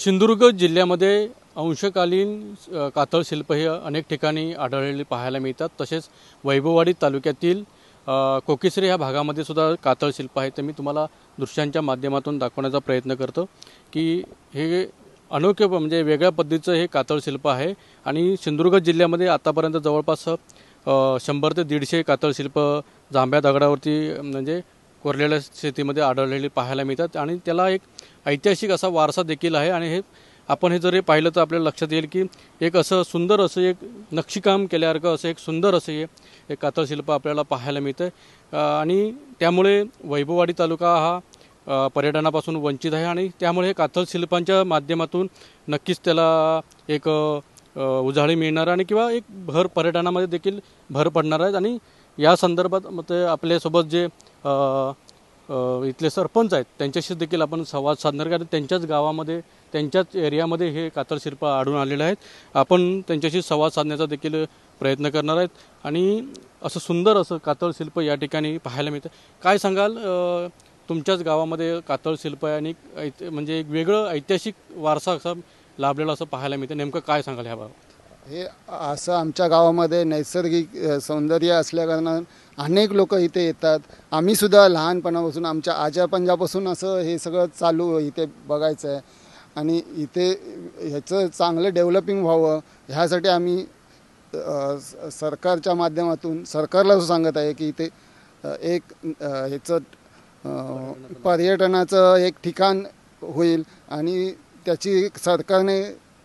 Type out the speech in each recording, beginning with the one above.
सिंधुदुर्ग जिल्ह्यामध्ये अंशकालीन कातळ शिल्प हे अनेक ठिकाणी आढळलेली पाहायला मिळतात। तसेच वैभववाडी तालुक्यातील कोकिसरे ह्या भागामध्ये सुद्धा कातळ शिल्प आहे। ते मी तुम्हाला दृश्यांच्या माध्यमातून दाखवण्याचा प्रयत्न करतो की हे अनोखे म्हणजे वेगळ्या पद्धतीचं हे कातळ शिल्प आहे। आणि सिंधुदुर्ग जिल्ह्यामध्ये आतापर्यंत जवळपास 100 ते 150 कातळ शिल्प जांभ्या दगडावरती म्हणजे कोरलेल्या शेतीमध्ये आढळलेली पाहायला मिळतात। आणि त्याला एक ऐतिहासिक असा वारसा देखील आहे। आणि हे आपण हे जर पाहिलं तर आपल्याला लक्षात येईल की एक असं सुंदर असं एक नक्षीकाम केल्यासारखं असं एक सुंदर असं हे एक कातळ शिल्प आपल्याला पाहायला मिळतं। आणि त्यामुळे वैभववाडी तालुका हा पर्यटनापासून वंचित आहे। आणि त्यामुळे हे कातळ शिल्पांच्या माध्यमातून नक्कीच त्याला एक उजाळी मिळणार आणि किंवा एक भर पर्यटनामध्ये देखील भर पडणार आहे। आणि या संदर्भात मग आपल्यासोबत जे इथले सरपंच आहेत त्यांच्याशी देखील आपण संवाद साधणार, कारण त्यांच्याच गावामध्ये त्यांच्याच एरियामध्ये हे कातळ शिल्प आढळून आलेले आहेत। आपण त्यांच्याशी संवाद साधण्याचा देखील प्रयत्न करणार आहेत। आणि असं सुंदर असं कातळ शिल्प या ठिकाणी पाहायला मिळतं। काय सांगाल, तुमच्याच गावामध्ये कातळ शिल्प आहे आणि म्हणजे एक वेगळं ऐतिहासिक वारसा असा लाभलेला असं पाहायला मिळतं, नेमकं काय सांगाल ह्याबाबत? हे असं आमच्या गावामध्ये नैसर्गिक सौंदर्य असल्याकारणानं अनेक लोक इथे येतात। आम्ही सुद्धा लहानपणापासून आमच्या आजोबांपासून असं हे सगळं चालू इथे बघायचं आहे। आणि इथे ह्याचं चांगलं डेव्हलपिंग व्हावं ह्यासाठी आम्ही सरकारच्या माध्यमातून सरकारला सांगत आहे की इथे एक ह्याचं पर्यटनाचं एक ठिकाण होईल आणि त्याची सरकारने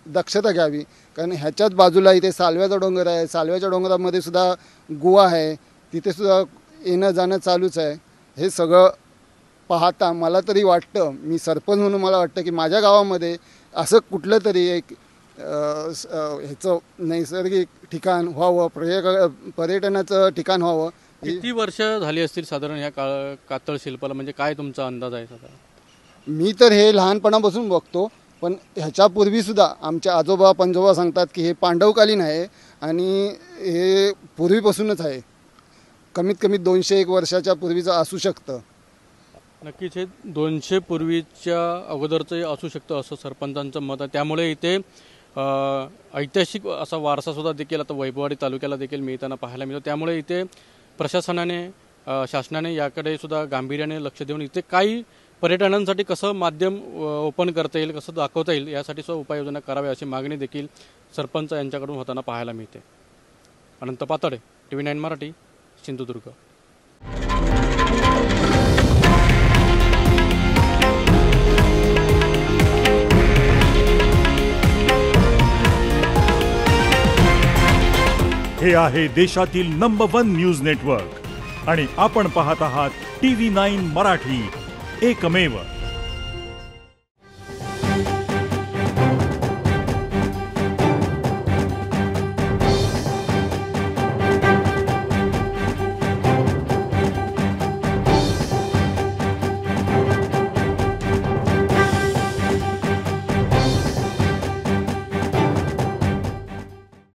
दक्षता घ्यावी। कारण ह्याच्याच बाजूला इथे सालव्याचा डोंगर आहे, सालव्याच्या डोंगरामध्ये सुद्धा गुहा आहे, तिथे सुद्धा येणं जाणं चालूच आहे। हे सगळं पाहता मला तरी वाटतं, मी सरपंच म्हणून मला वाटतं की माझ्या गावामध्ये असं कुठलं तरी एक ह्याचं नैसर्गिक ठिकाण व्हावं, पर्यटनाचं ठिकाण व्हावं। किती वर्ष झाली असतील साधारण ह्या कातळ शिल्पाला, म्हणजे काय तुमचा अंदाज आहे साधारण? मी तर हे लहानपणापासून बघतो, पण ह्याच्यापूर्वीसुद्धा आमचे आजोबा पंजोबा सांगतात की हे पांडवकालीन आहे आणि हे पूर्वीपासूनच आहे, कमीत कमी 201 वर्षाच्या पूर्वीचं असू शकतं। नक्कीच हे 200 पूर्वीच्या अगोदरचं असू शकतं असं सरपंचांचं मत आहे। त्यामुळे इथे ऐतिहासिक असा वारसासुद्धा देखील आता वैभववाडी तालुक्याला देखील मिळताना पाहायला मिळतो। त्यामुळे इथे प्रशासनाने शासनाने याकडे सुद्धा गांभीर्याने लक्ष देऊन इथे काही पर्यटनांसाठी कसं माध्यम ओपन करता येईल, कसं दाखवता येईल यासाठी सुद्धा उपाययोजना कराव्या अशी मागणी देखील सरपंच यांच्याकडून होताना पाहायला मिळते। अनंत पातळे, TV9 मराठी, सिंधुदुर्ग। हे आहे देशातील नंबर 1 न्यूज नेटवर्क आणि आपण पाहत आहात TV9 मराठी, एकमेव।